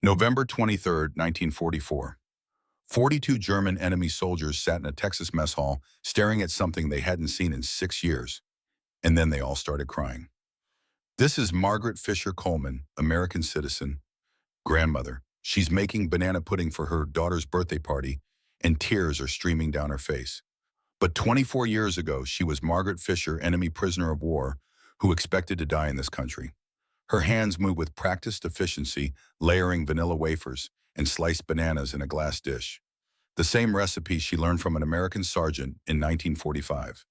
November 23, 1944. 42 German enemy soldiers sat in a Texas mess hall staring at something they hadn't seen in 6 years. And then they all started crying. This is Margaret Fisher Coleman, American citizen, grandmother. She's making banana pudding for her daughter's birthday party, and tears are streaming down her face. But 24 years ago, she was Margaret Fisher, enemy prisoner of war, who expected to die in this country. Her hands move with practiced efficiency, layering vanilla wafers and sliced bananas in a glass dish. The same recipe she learned from an American sergeant in 1945.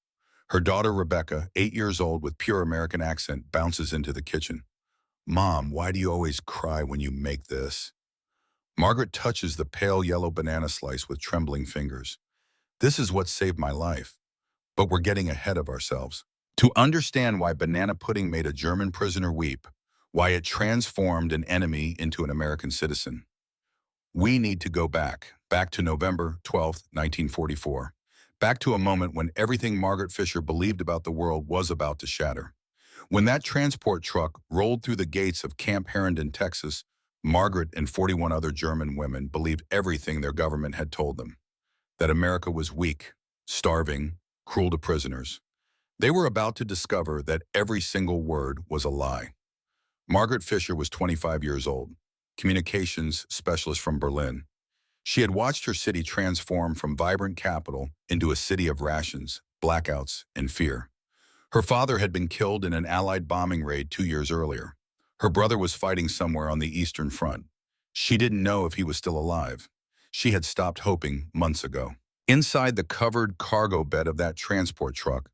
Her daughter Rebecca, 8 years old with pure American accent, bounces into the kitchen. "Mom, why do you always cry when you make this?" Margaret touches the pale yellow banana slice with trembling fingers. "This is what saved my life." But we're getting ahead of ourselves. To understand why banana pudding made a German prisoner weep, why it transformed an enemy into an American citizen, we need to go back to November 12, 1944. Back to a moment when everything Margaret Fisher believed about the world was about to shatter. When that transport truck rolled through the gates of Camp Herndon, Texas, Margaret and 41 other German women believed everything their government had told them. That America was weak, starving, cruel to prisoners. They were about to discover that every single word was a lie. Margaret Fisher was 25 years old, communications specialist from Berlin. She had watched her city transform from vibrant capital into a city of rations, blackouts, and fear. Her father had been killed in an Allied bombing raid 2 years earlier. Her brother was fighting somewhere on the Eastern Front. She didn't know if he was still alive. She had stopped hoping months ago. Inside the covered cargo bed of that transport truck,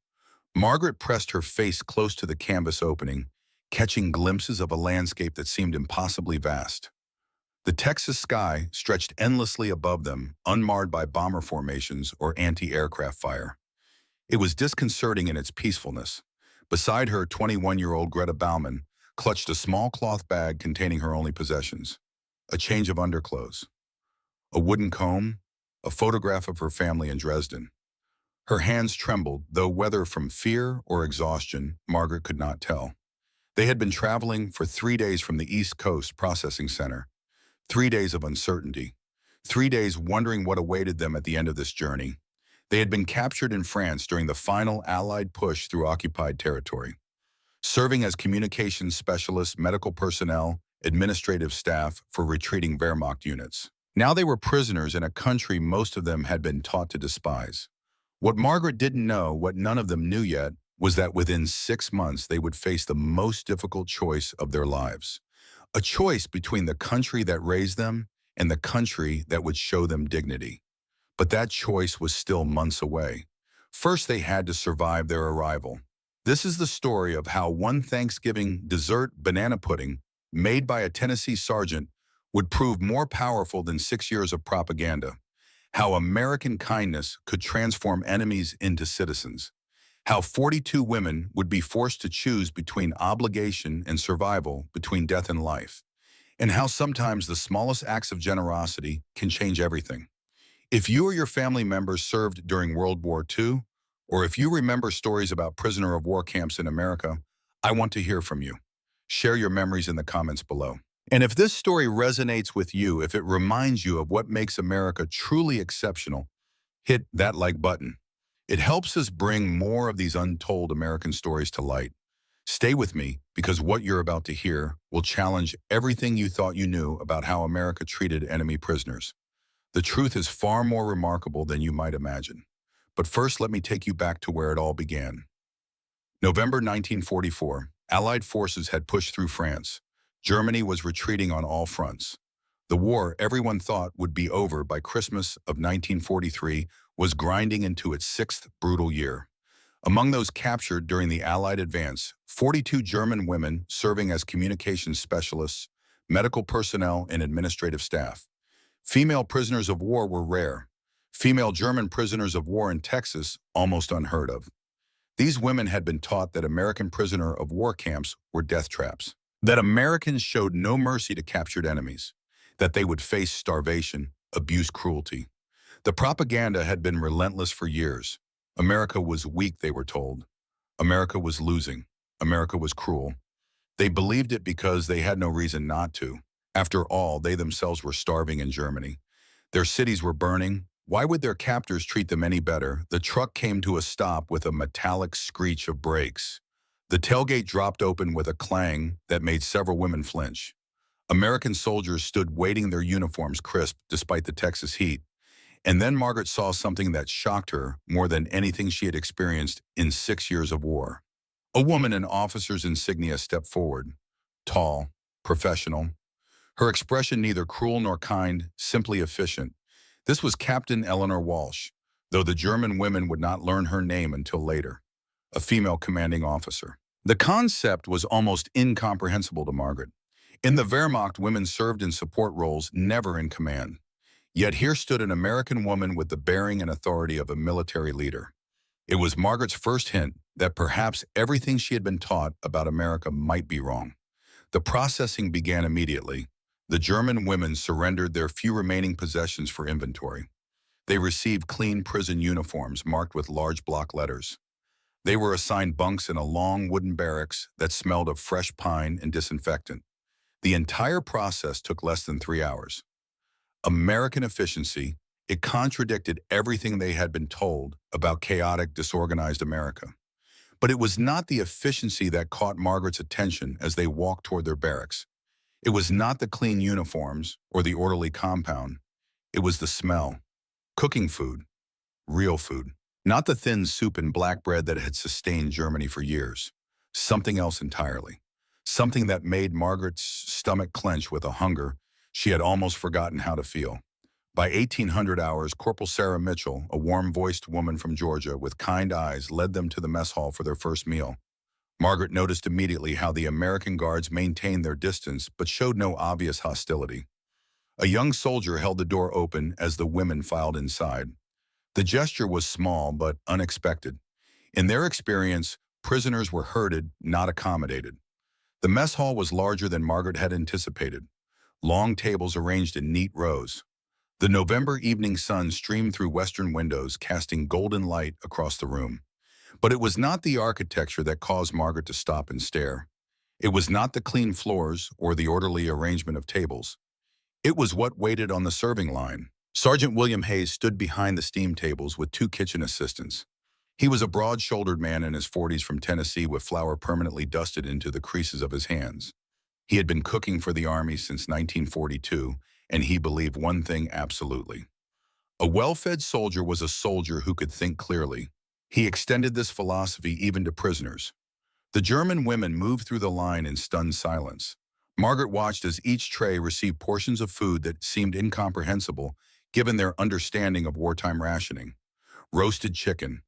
Margaret pressed her face close to the canvas opening, catching glimpses of a landscape that seemed impossibly vast. The Texas sky stretched endlessly above them, unmarred by bomber formations or anti-aircraft fire. It was disconcerting in its peacefulness. Beside her, 21-year-old Greta Bauman clutched a small cloth bag containing her only possessions: a change of underclothes, a wooden comb, a photograph of her family in Dresden. Her hands trembled, though whether from fear or exhaustion, Margaret could not tell. They had been traveling for 3 days from the East Coast Processing Center. 3 days of uncertainty. 3 days wondering what awaited them at the end of this journey. They had been captured in France during the final Allied push through occupied territory. Serving as communications specialists, medical personnel, administrative staff for retreating Wehrmacht units. Now they were prisoners in a country most of them had been taught to despise. What Margaret didn't know, what none of them knew yet, was that within 6 months they would face the most difficult choice of their lives. A choice between the country that raised them and the country that would show them dignity. But that choice was still months away. First, they had to survive their arrival. This is the story of how one Thanksgiving dessert, banana pudding, made by a Tennessee sergeant, would prove more powerful than 6 years of propaganda. How American kindness could transform enemies into citizens. How 42 women would be forced to choose between obligation and survival, between death and life. And how sometimes the smallest acts of generosity can change everything. If you or your family members served during World War II, or if you remember stories about prisoner of war camps in America, I want to hear from you. Share your memories in the comments below. And if this story resonates with you, if it reminds you of what makes America truly exceptional, hit that like button. It helps us bring more of these untold American stories to light. Stay with me, because what you're about to hear will challenge everything you thought you knew about how America treated enemy prisoners. The truth is far more remarkable than you might imagine. But first, let me take you back to where it all began. November 1944, Allied forces had pushed through France. Germany was retreating on all fronts. The war everyone thought would be over by Christmas of 1943 was grinding into its 6th brutal year. Among those captured during the Allied advance, 42 German women serving as communications specialists, medical personnel, and administrative staff. Female prisoners of war were rare. Female German prisoners of war in Texas, almost unheard of. These women had been taught that American prisoner of war camps were death traps, that Americans showed no mercy to captured enemies, that they would face starvation, abuse, cruelty. The propaganda had been relentless for years. America was weak, they were told. America was losing. America was cruel. They believed it because they had no reason not to. After all, they themselves were starving in Germany. Their cities were burning. Why would their captors treat them any better? The truck came to a stop with a metallic screech of brakes. The tailgate dropped open with a clang that made several women flinch. American soldiers stood waiting, their uniforms crisp despite the Texas heat. And then Margaret saw something that shocked her more than anything she had experienced in 6 years of war. A woman in officer's insignia stepped forward, tall, professional, her expression neither cruel nor kind, simply efficient. This was Captain Eleanor Walsh, though the German women would not learn her name until later, a female commanding officer. The concept was almost incomprehensible to Margaret. In the Wehrmacht, women served in support roles, never in command. Yet here stood an American woman with the bearing and authority of a military leader. It was Margaret's first hint that perhaps everything she had been taught about America might be wrong. The processing began immediately. The German women surrendered their few remaining possessions for inventory. They received clean prison uniforms marked with large block letters. They were assigned bunks in a long wooden barracks that smelled of fresh pine and disinfectant. The entire process took less than 3 hours. American efficiency, it contradicted everything they had been told about chaotic, disorganized America. But it was not the efficiency that caught Margaret's attention as they walked toward their barracks. It was not the clean uniforms or the orderly compound. It was the smell. Cooking food. Real food. Not the thin soup and black bread that had sustained Germany for years. Something else entirely. Something that made Margaret's stomach clench with a hunger she had almost forgotten how to feel. By 1800 hours, Corporal Sarah Mitchell, a warm-voiced woman from Georgia with kind eyes, led them to the mess hall for their first meal. Margaret noticed immediately how the American guards maintained their distance but showed no obvious hostility. A young soldier held the door open as the women filed inside. The gesture was small but unexpected. In their experience, prisoners were herded, not accommodated. The mess hall was larger than Margaret had anticipated. Long tables arranged in neat rows. The November evening sun streamed through western windows, casting golden light across the room. But it was not the architecture that caused Margaret to stop and stare. It was not the clean floors or the orderly arrangement of tables. It was what waited on the serving line. Sergeant William Hayes stood behind the steam tables with 2 kitchen assistants. He was a broad-shouldered man in his 40s from Tennessee with flour permanently dusted into the creases of his hands. He had been cooking for the Army since 1942, and he believed one thing absolutely. A well-fed soldier was a soldier who could think clearly. He extended this philosophy even to prisoners. The German women moved through the line in stunned silence. Margaret watched as each tray received portions of food that seemed incomprehensible given their understanding of wartime rationing. Roasted chicken,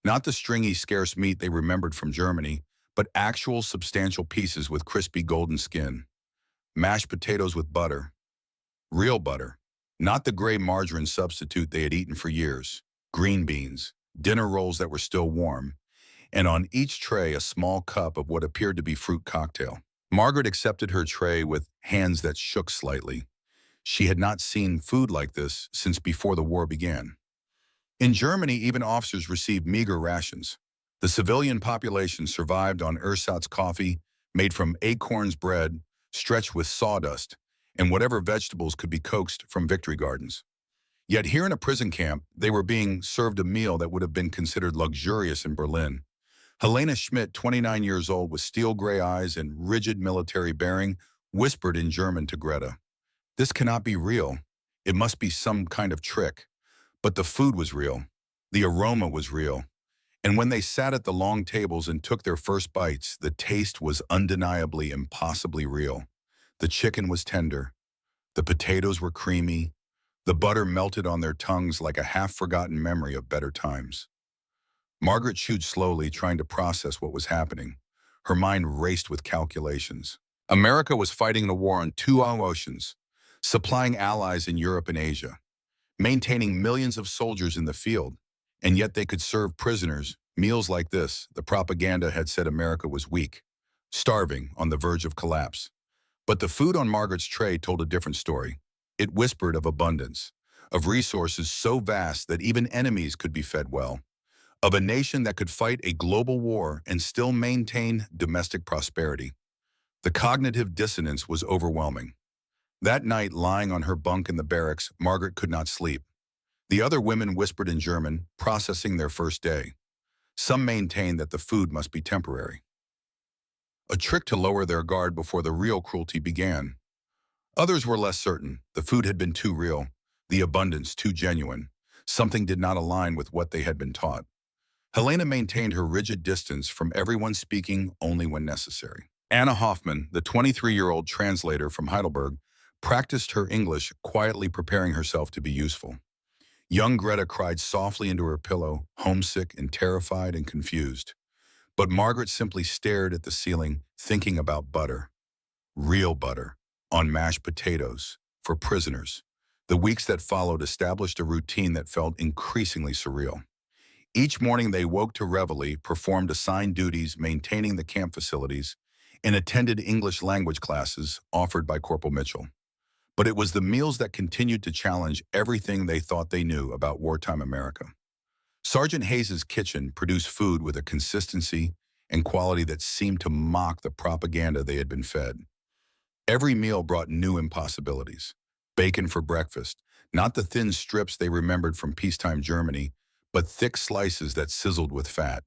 not the stringy, scarce meat they remembered from Germany, but actual substantial pieces with crispy golden skin. Mashed potatoes with butter. Real butter, not the gray margarine substitute they had eaten for years. Green beans, dinner rolls that were still warm, and on each tray a small cup of what appeared to be fruit cocktail. Margaret accepted her tray with hands that shook slightly. She had not seen food like this since before the war began. In Germany, even officers received meager rations. The civilian population survived on ersatz coffee, made from acorns bread, stretched with sawdust, and whatever vegetables could be coaxed from victory gardens. Yet here in a prison camp, they were being served a meal that would have been considered luxurious in Berlin. Helena Schmidt, 29 years old with steel gray eyes and rigid military bearing, whispered in German to Greta, "This cannot be real. It must be some kind of trick." But the food was real. The aroma was real. And when they sat at the long tables and took their first bites, the taste was undeniably, impossibly real. The chicken was tender. The potatoes were creamy. The butter melted on their tongues like a half-forgotten memory of better times. Margaret chewed slowly, trying to process what was happening. Her mind raced with calculations. America was fighting a war on 2 oceans, supplying allies in Europe and Asia, maintaining millions of soldiers in the field, and yet they could serve prisoners meals like this. The propaganda had said America was weak, starving, on the verge of collapse. But the food on Margaret's tray told a different story. It whispered of abundance, of resources so vast that even enemies could be fed well, of a nation that could fight a global war and still maintain domestic prosperity. The cognitive dissonance was overwhelming. That night, lying on her bunk in the barracks, Margaret could not sleep. The other women whispered in German, processing their first day. Some maintained that the food must be temporary, a trick to lower their guard before the real cruelty began. Others were less certain. The food had been too real, the abundance too genuine. Something did not align with what they had been taught. Helena maintained her rigid distance from everyone, speaking only when necessary. Anna Hoffman, the 23-year-old translator from Heidelberg, practiced her English, quietly preparing herself to be useful. Young Greta cried softly into her pillow, homesick and terrified and confused. But Margaret simply stared at the ceiling, thinking about butter. Real butter, on mashed potatoes, for prisoners. The weeks that followed established a routine that felt increasingly surreal. Each morning they woke to reveille, performed assigned duties, maintaining the camp facilities, and attended English language classes offered by Corporal Mitchell. But it was the meals that continued to challenge everything they thought they knew about wartime America. Sergeant Hayes's kitchen produced food with a consistency and quality that seemed to mock the propaganda they had been fed. Every meal brought new impossibilities. Bacon for breakfast, not the thin strips they remembered from peacetime Germany, but thick slices that sizzled with fat.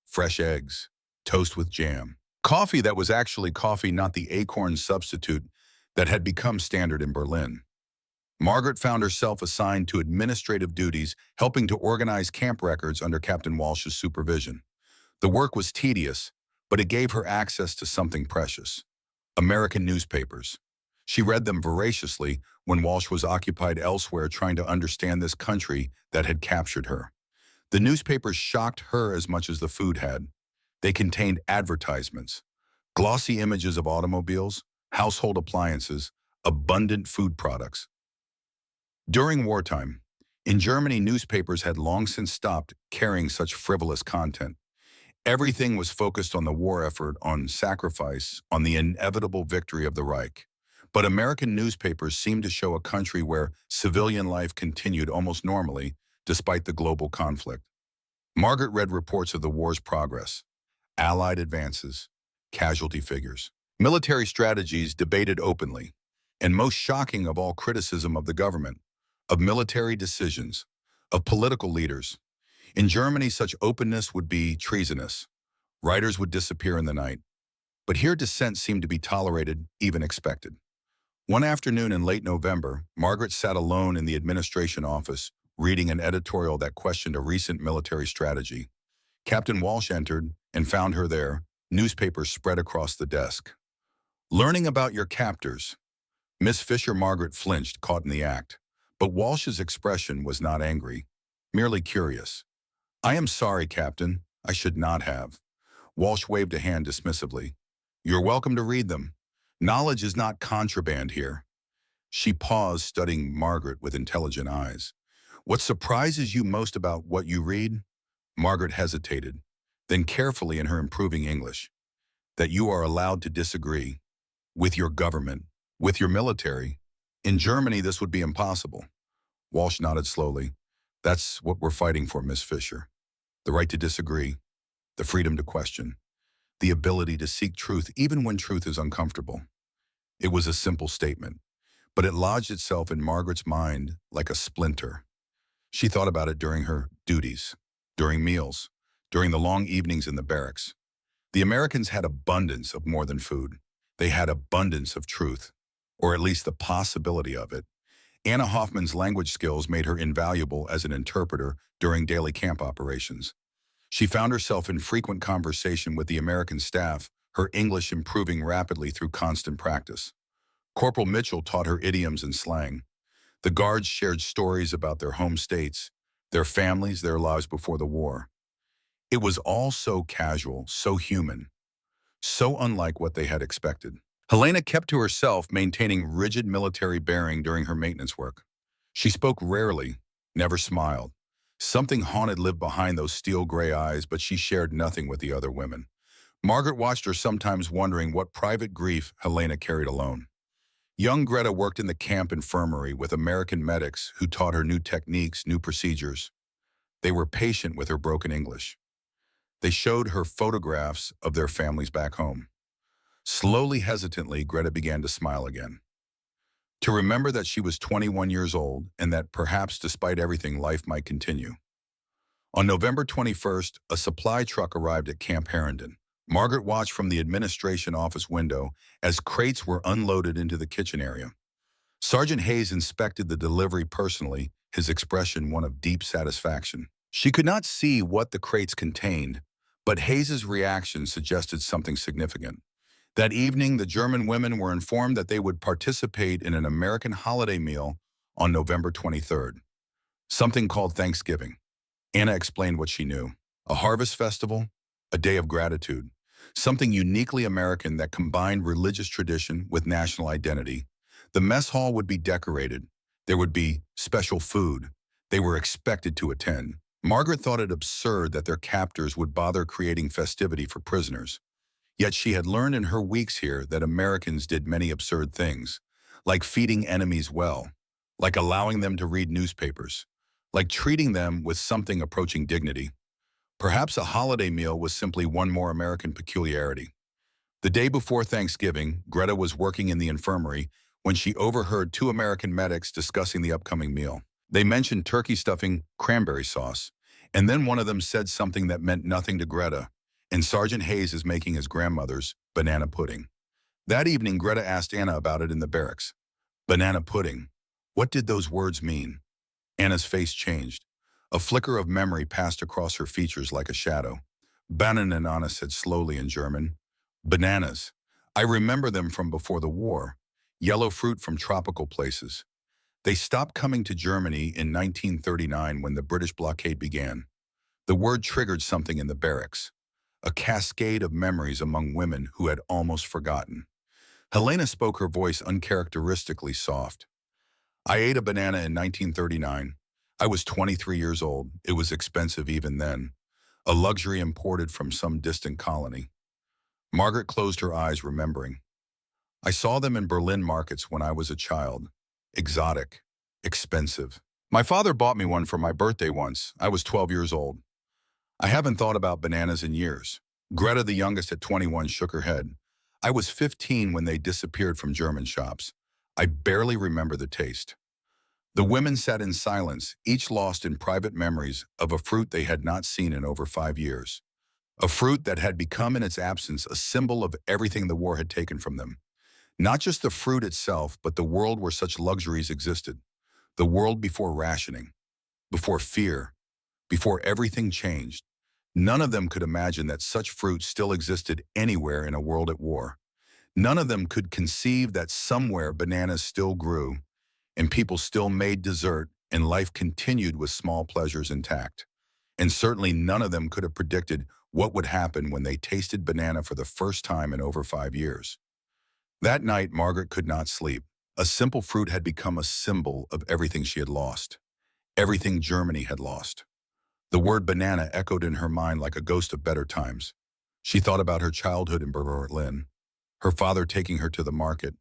Fresh eggs, toast with jam. Coffee that was actually coffee, not the acorn substitute that had become standard in Berlin. Margaret found herself assigned to administrative duties, helping to organize camp records under Captain Walsh's supervision. The work was tedious, but it gave her access to something precious: American newspapers. She read them voraciously when Walsh was occupied elsewhere, trying to understand this country that had captured her. The newspapers shocked her as much as the food had. They contained advertisements, glossy images of automobiles, household appliances, abundant food products. During wartime, in Germany, newspapers had long since stopped carrying such frivolous content. Everything was focused on the war effort, on sacrifice, on the inevitable victory of the Reich. But American newspapers seemed to show a country where civilian life continued almost normally, despite the global conflict. Margaret read reports of the war's progress, Allied advances, casualty figures, military strategies debated openly, and most shocking of all, criticism of the government, of military decisions, of political leaders. In Germany, such openness would be treasonous. Writers would disappear in the night. But here dissent seemed to be tolerated, even expected. One afternoon in late November, Margaret sat alone in the administration office, reading an editorial that questioned a recent military strategy. Captain Walsh entered and found her there, newspapers spread across the desk. "Learning about your captors." Miss Fisher. Margaret flinched, caught in the act. But Walsh's expression was not angry, merely curious. "I am sorry, Captain. I should not have." Walsh waved a hand dismissively. "You're welcome to read them. Knowledge is not contraband here." She paused, studying Margaret with intelligent eyes. "What surprises you most about what you read?" Margaret hesitated, then carefully, in her improving English, "That you are allowed to disagree. With your government. With your military. In Germany, this would be impossible." Walsh nodded slowly. "That's what we're fighting for, Miss Fisher. The right to disagree. The freedom to question. The ability to seek truth even when truth is uncomfortable." It was a simple statement, but it lodged itself in Margaret's mind like a splinter. She thought about it during her duties, during meals, during the long evenings in the barracks. The Americans had abundance of more than food. They had abundance of truth, or at least the possibility of it. Anna Hoffman's language skills made her invaluable as an interpreter during daily camp operations. She found herself in frequent conversation with the American staff, her English improving rapidly through constant practice. Corporal Mitchell taught her idioms and slang. The guards shared stories about their home states, their families, their lives before the war. It was all so casual, so human, so unlike what they had expected. Helena kept to herself, maintaining rigid military bearing during her maintenance work. She spoke rarely, never smiled. Something haunted lived behind those steel gray eyes, but she shared nothing with the other women. Margaret watched her, sometimes wondering what private grief Helena carried alone. Young Greta worked in the camp infirmary with American medics who taught her new techniques, new procedures. They were patient with her broken English. They showed her photographs of their families back home. Slowly, hesitantly, Greta began to smile again. To remember that she was 21 years old and that perhaps despite everything, life might continue. On November 21st, a supply truck arrived at Camp Harrington. Margaret watched from the administration office window as crates were unloaded into the kitchen area. Sergeant Hayes inspected the delivery personally, his expression one of deep satisfaction. She could not see what the crates contained, but Hayes's reaction suggested something significant. That evening, the German women were informed that they would participate in an American holiday meal on November 23rd, something called Thanksgiving. Anna explained what she knew. A harvest festival, a day of gratitude, something uniquely American that combined religious tradition with national identity. The mess hall would be decorated. There would be special food. They were expected to attend. Margaret thought it absurd that their captors would bother creating festivity for prisoners. Yet she had learned in her weeks here that Americans did many absurd things, like feeding enemies well, like allowing them to read newspapers, like treating them with something approaching dignity. Perhaps a holiday meal was simply one more American peculiarity. The day before Thanksgiving, Greta was working in the infirmary when she overheard two American medics discussing the upcoming meal. They mentioned turkey stuffing, cranberry sauce, and then one of them said something that meant nothing to Greta, and Sergeant Hayes is making his grandmother's banana pudding. That evening, Greta asked Anna about it in the barracks. Banana pudding. What did those words mean? Anna's face changed. A flicker of memory passed across her features like a shadow. Bananen, Anna said slowly in German. Bananas. I remember them from before the war. Yellow fruit from tropical places. They stopped coming to Germany in 1939 when the British blockade began. The word triggered something in the barracks. A cascade of memories among women who had almost forgotten. Helena spoke, her voice uncharacteristically soft. I ate a banana in 1939. I was 23 years old. It was expensive even then. A luxury imported from some distant colony. Margaret closed her eyes, remembering. I saw them in Berlin markets when I was a child. Exotic. Expensive. My father bought me one for my birthday once. I was 12 years old. I haven't thought about bananas in years. Greta, the youngest at 21, shook her head. I was 15 when they disappeared from German shops. I barely remember the taste. The women sat in silence, each lost in private memories of a fruit they had not seen in over 5 years. A fruit that had become in its absence a symbol of everything the war had taken from them. Not just the fruit itself, but the world where such luxuries existed. The world before rationing, before fear, before everything changed. None of them could imagine that such fruit still existed anywhere in a world at war. None of them could conceive that somewhere bananas still grew, and people still made dessert, and life continued with small pleasures intact. And certainly none of them could have predicted what would happen when they tasted banana for the first time in over 5 years. That night, Margaret could not sleep. A simple fruit had become a symbol of everything she had lost, everything Germany had lost. The word banana echoed in her mind like a ghost of better times. She thought about her childhood in Berlin, her father taking her to the market,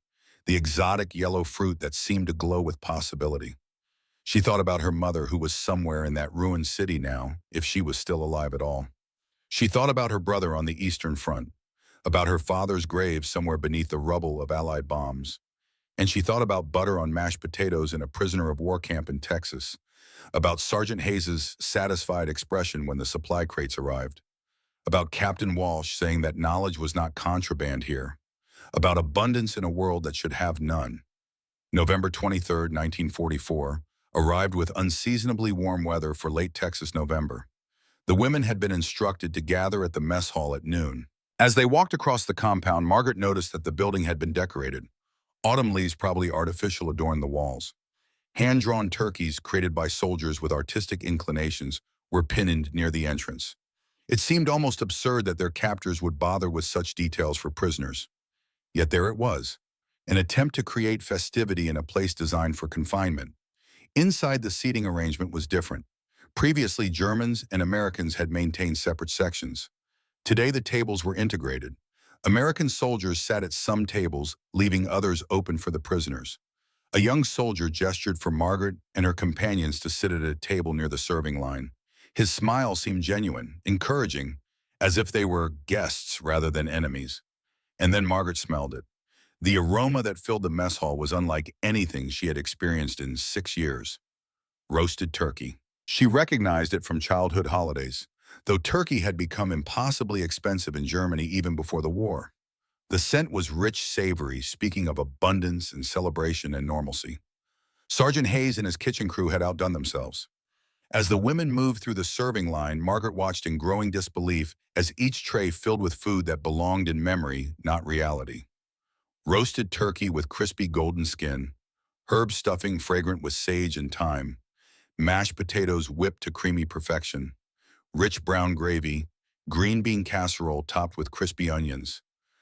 the exotic yellow fruit that seemed to glow with possibility. She thought about her mother, who was somewhere in that ruined city now, if she was still alive at all. She thought about her brother on the Eastern Front, about her father's grave somewhere beneath the rubble of Allied bombs. And she thought about butter on mashed potatoes in a prisoner of war camp in Texas, about Sergeant Hayes's satisfied expression when the supply crates arrived, about Captain Walsh saying that knowledge was not contraband here, about abundance in a world that should have none. November 23, 1944, arrived with unseasonably warm weather for late Texas November. The women had been instructed to gather at the mess hall at noon. As they walked across the compound, Margaret noticed that the building had been decorated. Autumn leaves, probably artificial, adorned the walls. Hand-drawn turkeys created by soldiers with artistic inclinations were pinned near the entrance. It seemed almost absurd that their captors would bother with such details for prisoners. Yet there it was, an attempt to create festivity in a place designed for confinement. Inside, the seating arrangement was different. Previously, Germans and Americans had maintained separate sections. Today, the tables were integrated. American soldiers sat at some tables, leaving others open for the prisoners. A young soldier gestured for Margaret and her companions to sit at a table near the serving line. His smile seemed genuine, encouraging, as if they were guests rather than enemies. And then Margaret smelled it. The aroma that filled the mess hall was unlike anything she had experienced in 6 years. Roasted turkey. She recognized it from childhood holidays, though turkey had become impossibly expensive in Germany even before the war. The scent was rich, savory, speaking of abundance and celebration and normalcy. Sergeant Hayes and his kitchen crew had outdone themselves. As the women moved through the serving line, Margaret watched in growing disbelief as each tray filled with food that belonged in memory, not reality. Roasted turkey with crispy golden skin, herb stuffing fragrant with sage and thyme, mashed potatoes whipped to creamy perfection, rich brown gravy, green bean casserole topped with crispy onions,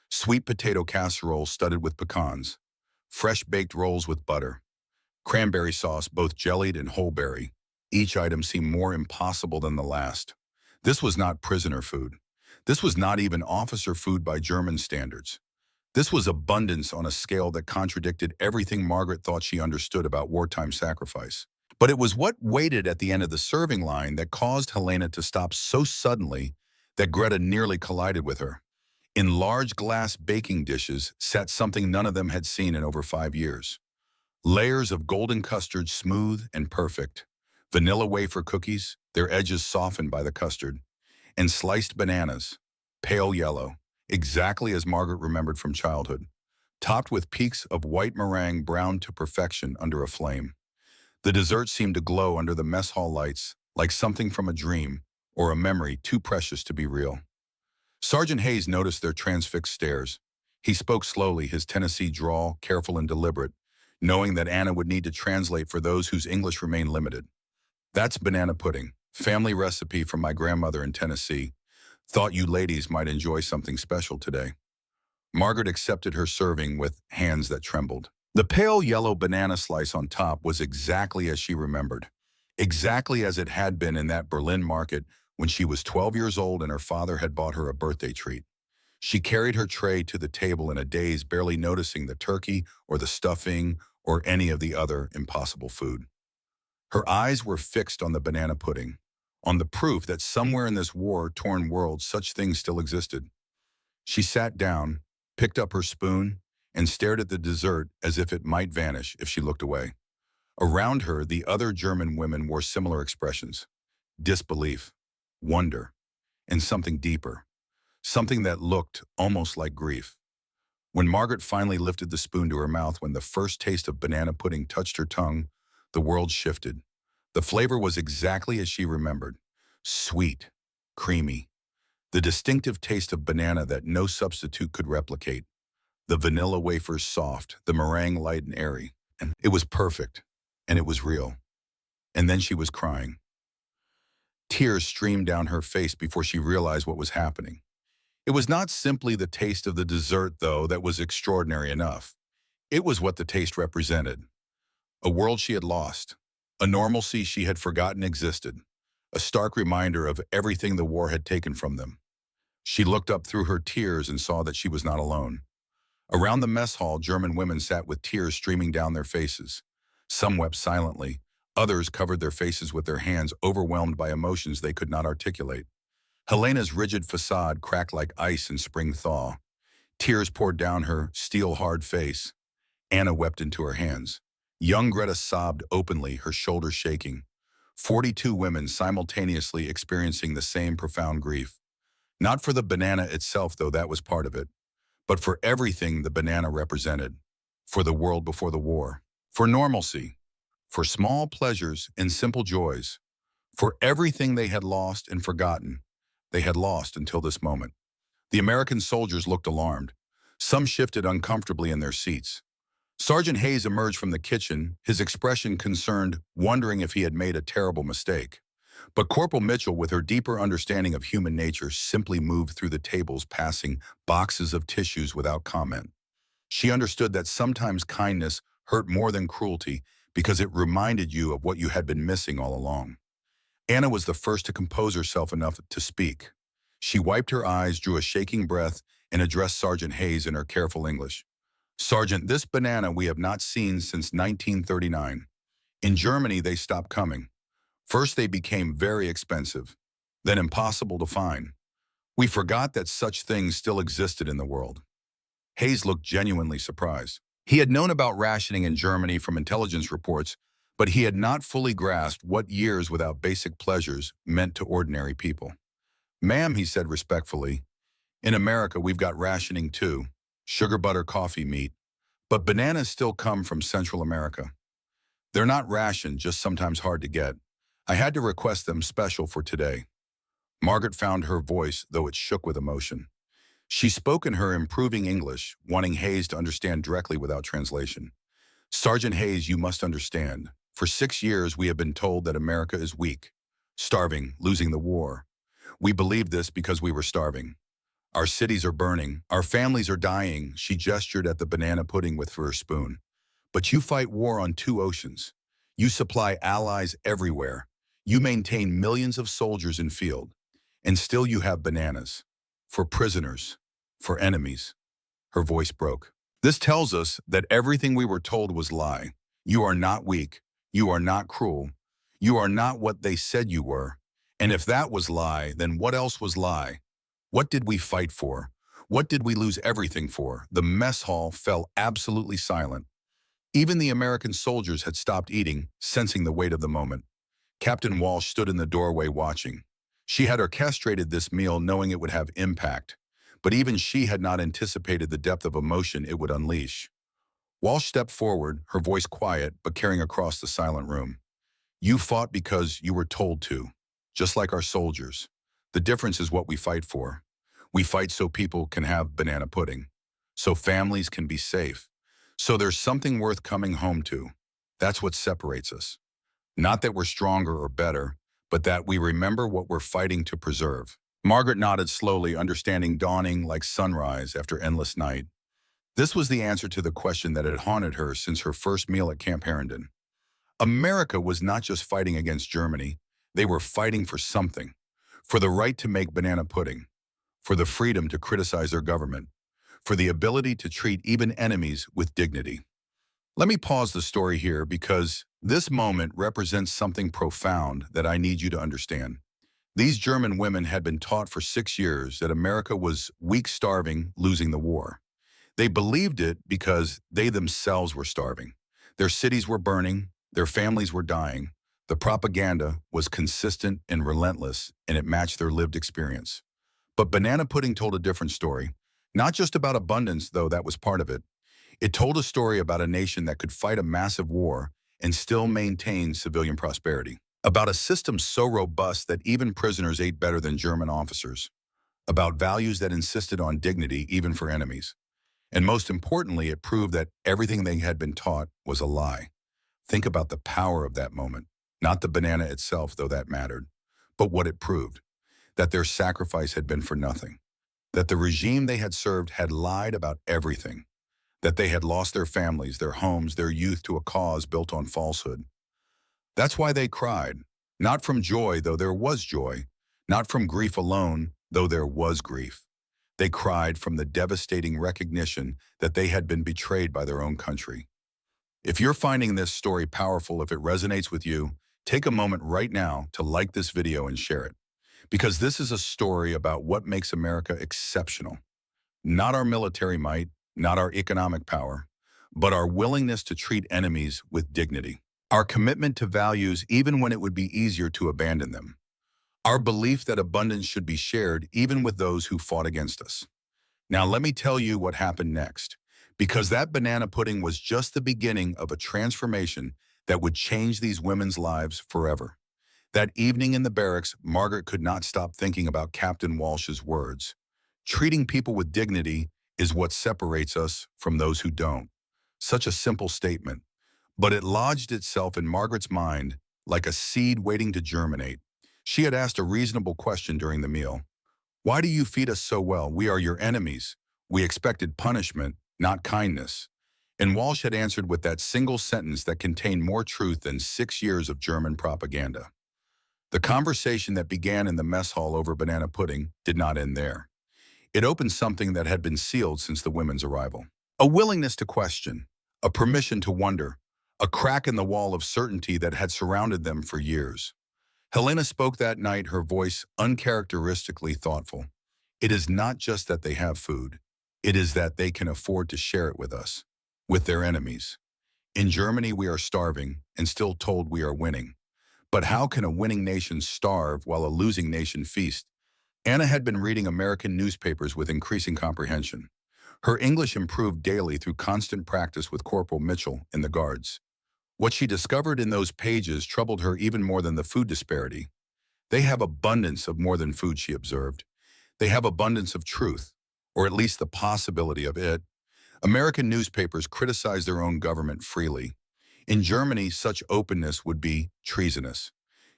sweet potato casserole studded with pecans, fresh baked rolls with butter, cranberry sauce both jellied and whole berry. Each item seemed more impossible than the last. This was not prisoner food. This was not even officer food by German standards. This was abundance on a scale that contradicted everything Margaret thought she understood about wartime sacrifice. But it was what waited at the end of the serving line that caused Helena to stop so suddenly that Greta nearly collided with her. In large glass baking dishes sat something none of them had seen in over 5 years. Layers of golden custard, smooth and perfect. Vanilla wafer cookies, their edges softened by the custard. And sliced bananas, pale yellow, exactly as Margaret remembered from childhood, topped with peaks of white meringue browned to perfection under a flame. The dessert seemed to glow under the mess hall lights, like something from a dream or a memory too precious to be real. Sergeant Hayes noticed their transfixed stares. He spoke slowly, his Tennessee drawl careful and deliberate, knowing that Anna would need to translate for those whose English remained limited. "That's banana pudding, family recipe from my grandmother in Tennessee. Thought you ladies might enjoy something special today." Margaret accepted her serving with hands that trembled. The pale yellow banana slice on top was exactly as she remembered, exactly as it had been in that Berlin market when she was 12 years old and her father had bought her a birthday treat. She carried her tray to the table in a daze, barely noticing the turkey or the stuffing or any of the other impossible food. Her eyes were fixed on the banana pudding, on the proof that somewhere in this war-torn world such things still existed. She sat down, picked up her spoon, and stared at the dessert as if it might vanish if she looked away. Around her, the other German women wore similar expressions: disbelief, wonder, and something deeper, something that looked almost like grief. When Margaret finally lifted the spoon to her mouth, when the first taste of banana pudding touched her tongue, the world shifted. The flavor was exactly as she remembered: sweet, creamy, the distinctive taste of banana that no substitute could replicate. The vanilla wafers soft, the meringue light and airy. And it was perfect, and it was real. And then she was crying. Tears streamed down her face before she realized what was happening. It was not simply the taste of the dessert, though, that was extraordinary enough. It was what the taste represented. A world she had lost, a normalcy she had forgotten existed, a stark reminder of everything the war had taken from them. She looked up through her tears and saw that she was not alone. Around the mess hall, German women sat with tears streaming down their faces. Some wept silently. Others covered their faces with their hands, overwhelmed by emotions they could not articulate. Helena's rigid facade cracked like ice in spring thaw. Tears poured down her steel-hard face. Anna wept into her hands. Young Greta sobbed openly, her shoulders shaking. 42 women simultaneously experiencing the same profound grief. Not for the banana itself, though that was part of it, but for everything the banana represented. For the world before the war. For normalcy. For small pleasures and simple joys. For everything they had lost and forgotten. They had lost until this moment. The American soldiers looked alarmed. Some shifted uncomfortably in their seats. Sergeant Hayes emerged from the kitchen, his expression concerned, wondering if he had made a terrible mistake. But Corporal Mitchell, with her deeper understanding of human nature, simply moved through the tables, passing boxes of tissues without comment. She understood that sometimes kindness hurt more than cruelty because it reminded you of what you had been missing all along. Anna was the first to compose herself enough to speak. She wiped her eyes, drew a shaking breath, and addressed Sergeant Hayes in her careful English. "Sergeant, this banana we have not seen since 1939. In Germany, they stopped coming. First, they became very expensive, then impossible to find. We forgot that such things still existed in the world." Hayes looked genuinely surprised. He had known about rationing in Germany from intelligence reports, but he had not fully grasped what years without basic pleasures meant to ordinary people. "Ma'am," he said respectfully, "in America we've got rationing too. Sugar, butter, coffee, meat. But bananas still come from Central America. They're not rationed, just sometimes hard to get. I had to request them special for today." Margaret found her voice, though it shook with emotion. She spoke in her improving English, wanting Hayes to understand directly without translation. "Sergeant Hayes, you must understand. For 6 years we have been told that America is weak, starving, losing the war. We believed this because we were starving. Our cities are burning. Our families are dying." She gestured at the banana pudding with her spoon. "But you fight war on 2 oceans. You supply allies everywhere. You maintain millions of soldiers in field. And still you have bananas. For prisoners. For enemies." Her voice broke. "This tells us that everything we were told was lie. You are not weak. You are not cruel. You are not what they said you were. And if that was lie, then what else was lie? What did we fight for? What did we lose everything for?" The mess hall fell absolutely silent. Even the American soldiers had stopped eating, sensing the weight of the moment. Captain Walsh stood in the doorway watching. She had orchestrated this meal knowing it would have impact, but even she had not anticipated the depth of emotion it would unleash. Walsh stepped forward, her voice quiet but carrying across the silent room. "You fought because you were told to, just like our soldiers. The difference is what we fight for. We fight so people can have banana pudding, so families can be safe, so there's something worth coming home to. That's what separates us. Not that we're stronger or better, but that we remember what we're fighting to preserve." Margaret nodded slowly, understanding dawning like sunrise after endless night. This was the answer to the question that had haunted her since her first meal at Camp Harrington. America was not just fighting against Germany, they were fighting for something. For the right to make banana pudding, for the freedom to criticize their government, for the ability to treat even enemies with dignity. Let me pause the story here because this moment represents something profound that I need you to understand. These German women had been taught for 6 years that America was weak, starving, losing the war. They believed it because they themselves were starving. Their cities were burning, their families were dying. The propaganda was consistent and relentless, and it matched their lived experience. But banana pudding told a different story. Not just about abundance, though that was part of it. It told a story about a nation that could fight a massive war and still maintain civilian prosperity. About a system so robust that even prisoners ate better than German officers. About values that insisted on dignity even for enemies. And most importantly, it proved that everything they had been taught was a lie. Think about the power of that moment. Not the banana itself, though that mattered, but what it proved. That their sacrifice had been for nothing. That the regime they had served had lied about everything. That they had lost their families, their homes, their youth to a cause built on falsehood. That's why they cried. Not from joy, though there was joy. Not from grief alone, though there was grief. They cried from the devastating recognition that they had been betrayed by their own country. If you're finding this story powerful, if it resonates with you, take a moment right now to like this video and share it. Because this is a story about what makes America exceptional. Not our military might, not our economic power, but our willingness to treat enemies with dignity. Our commitment to values even when it would be easier to abandon them. Our belief that abundance should be shared even with those who fought against us. Now let me tell you what happened next, because that banana pudding was just the beginning of a transformation that would change these women's lives forever. That evening in the barracks, Margaret could not stop thinking about Captain Walsh's words. Treating people with dignity is what separates us from those who don't. Such a simple statement, but it lodged itself in Margaret's mind like a seed waiting to germinate. She had asked a reasonable question during the meal. "Why do you feed us so well? We are your enemies. We expected punishment, not kindness." And Walsh had answered with that single sentence that contained more truth than 6 years of German propaganda. The conversation that began in the mess hall over banana pudding did not end there. It opened something that had been sealed since the women's arrival. A willingness to question, a permission to wonder, a crack in the wall of certainty that had surrounded them for years. Helena spoke that night, her voice uncharacteristically thoughtful. It is not just that they have food. It is that they can afford to share it with us, with their enemies. In Germany, we are starving and still told we are winning. But how can a winning nation starve while a losing nation feast? Anna had been reading American newspapers with increasing comprehension. Her English improved daily through constant practice with Corporal Mitchell in the Guards. What she discovered in those pages troubled her even more than the food disparity. They have abundance of more than food, she observed. They have abundance of truth, or at least the possibility of it. American newspapers criticize their own government freely. In Germany, such openness would be treasonous.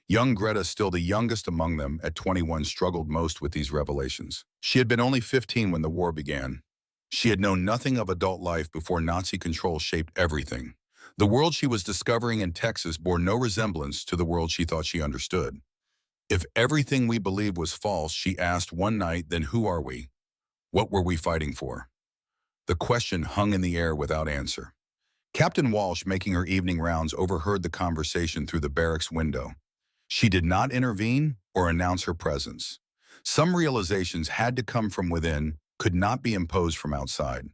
Young Greta, still the youngest among them at 21, struggled most with these revelations. She had been only 15 when the war began. She had known nothing of adult life before Nazi control shaped everything. The world she was discovering in Texas bore no resemblance to the world she thought she understood. If everything we believed was false, she asked one night, then who are we? What were we fighting for? The question hung in the air without answer. Captain Walsh, making her evening rounds, overheard the conversation through the barracks window. She did not intervene or announce her presence. Some realizations had to come from within, could not be imposed from outside.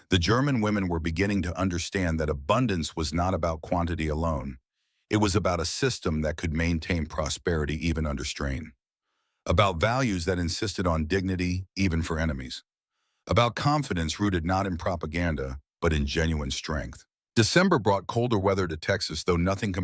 The German women were beginning to understand that abundance was not about quantity alone. It was about a system that could maintain prosperity even under strain. About values that insisted on dignity even for enemies. About confidence rooted not in propaganda, but in genuine strength. December brought colder weather to Texas, though nothing